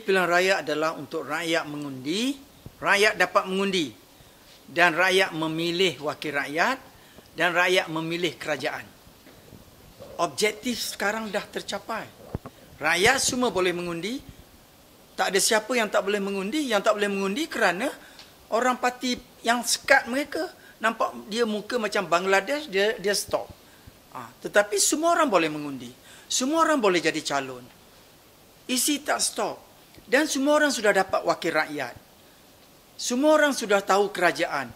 Pilihan raya adalah untuk rakyat mengundi, rakyat dapat mengundi, dan rakyat memilih wakil rakyat, dan rakyat memilih kerajaan. Objektif sekarang dah tercapai. Rakyat semua boleh mengundi, tak ada siapa yang tak boleh mengundi. Yang tak boleh mengundi kerana orang parti yang sekat mereka, nampak dia muka macam Bangladesh, dia stop. Tetapi semua orang boleh mengundi. Semua orang boleh jadi calon. Isi tak stop. Dan semua orang sudah dapat wakil rakyat. Semua orang sudah tahu kerajaan.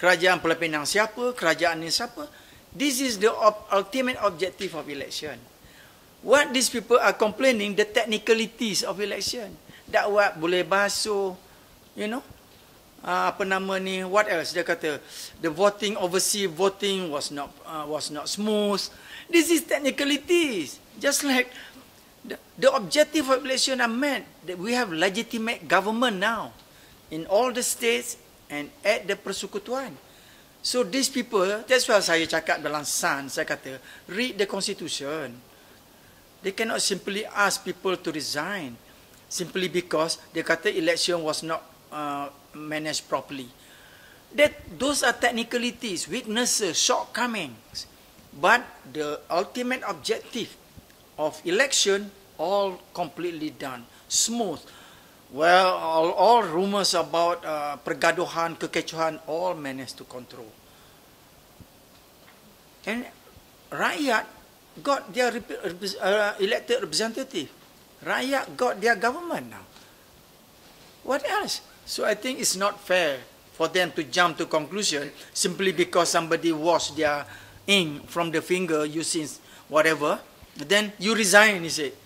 Kerajaan Pulau Pinang siapa, kerajaan ni siapa. This is the ultimate objective of election. What these people are complaining, the technicalities of election. Dakwah boleh basuh, you know. Apa nama ni, what else dia kata, the voting, overseas voting was not smooth. This is technicalities. Just like the objective of election are met, that we have legitimate government now in all the states and at the persekutuan. So these people, that's why saya cakap dalam Sun, saya kata, read the constitution. They cannot simply ask people to resign simply because they kata election was not managed properly. Those are technicalities, weaknesses, shortcomings. But the ultimate objective of election, all completely done, smooth. Well, all rumors about pergaduhan, kekecohan, all managed to control. And rakyat got their elected representative. Rakyat got their government now. What else? So I think it's not fair for them to jump to conclusion simply because somebody washed their ink from the finger using whatever. Then you resign, he said.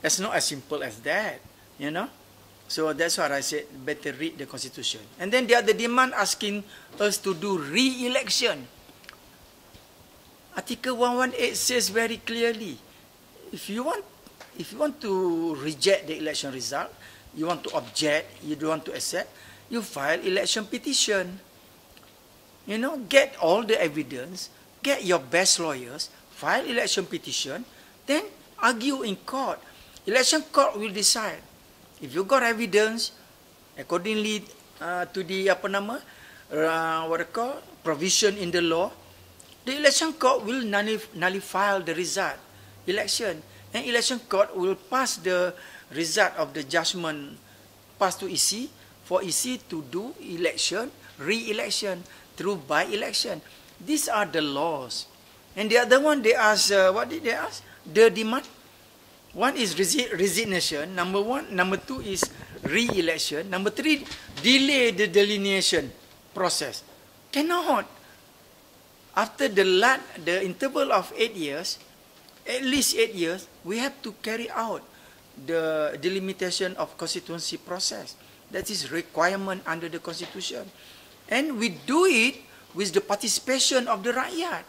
It's not as simple as that, you know. So that's what I said, better read the constitution. And then the other demand asking us to do re-election. Article 118 says very clearly, if you want to reject the election result, you want to object, you don't want to accept, you file election petition. You know, get all the evidence, get your best lawyers, file election petition, then argue in court. Election court will decide. If you got evidence, accordingly to the provision in the law, the election court will nullify the result, election, and election court will pass the result of the judgment pass to EC for EC to do election, re-election through by-election. These are the laws. And the other one, they ask, what did they ask? The demand. One is resignation, number one. Number two is re-election. Number three, delay the delineation process. Cannot. After the interval of 8 years, at least 8 years, we have to carry out the delimitation of constituency process. That is requirement under the constitution. And we do it with the participation of the rakyat.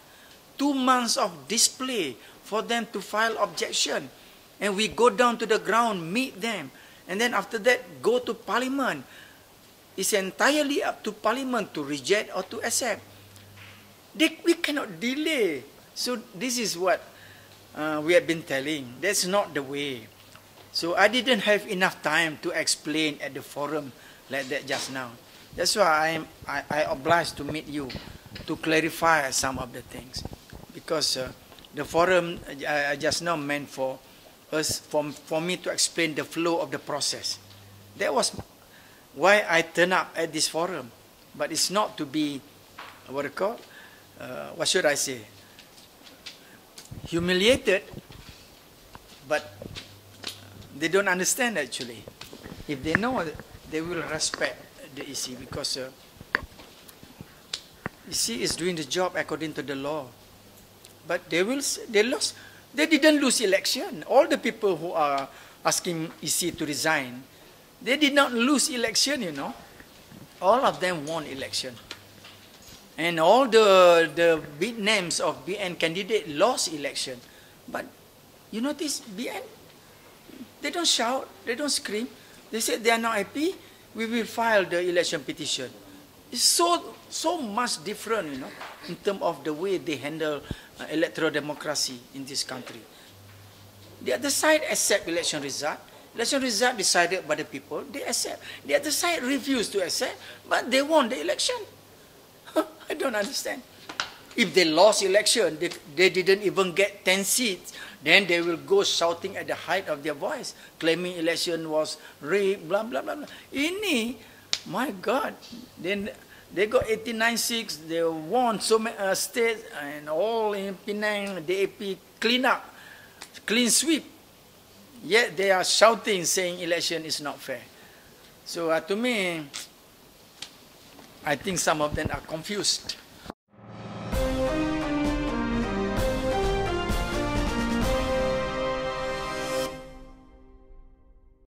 2 months of display for them to file objection. And we go down to the ground, meet them. And then after that, go to parliament. It's entirely up to parliament to reject or to accept. We cannot delay. So this is what we have been telling. That's not the way. So I didn't have enough time to explain at the forum like that just now. That's why I obliged to meet you to clarify some of the things. Because the forum just now meant for me to explain the flow of the process. That was why I turned up at this forum. But it's not to be, what should I say, humiliated, but they don't understand actually. If they know, they will respect the EC because EC is doing the job according to the law. But they lost. They didn't lose election. All the people who are asking EC to resign, they did not lose election, you know. All of them won election. And all the big names of BN candidate lost election. But you notice BN, they don't shout, they don't scream. They said they are not happy, we will file the election petition. It's so much different, you know, in terms of the way they handle electoral democracy in this country. The other side accept election result, Election result decided by the people, they accept. The other side refused to accept, but they won the election. I don't understand. If they lost election, they didn't even get 10 seats, then they will go shouting at the height of their voice, claiming election was rigged, blah, blah, blah, blah. Ini, my God, then they got 89 seats, they won so many states, and all in Penang, DAP clean sweep. Yet they are shouting, saying election is not fair. So to me, I think some of them are confused.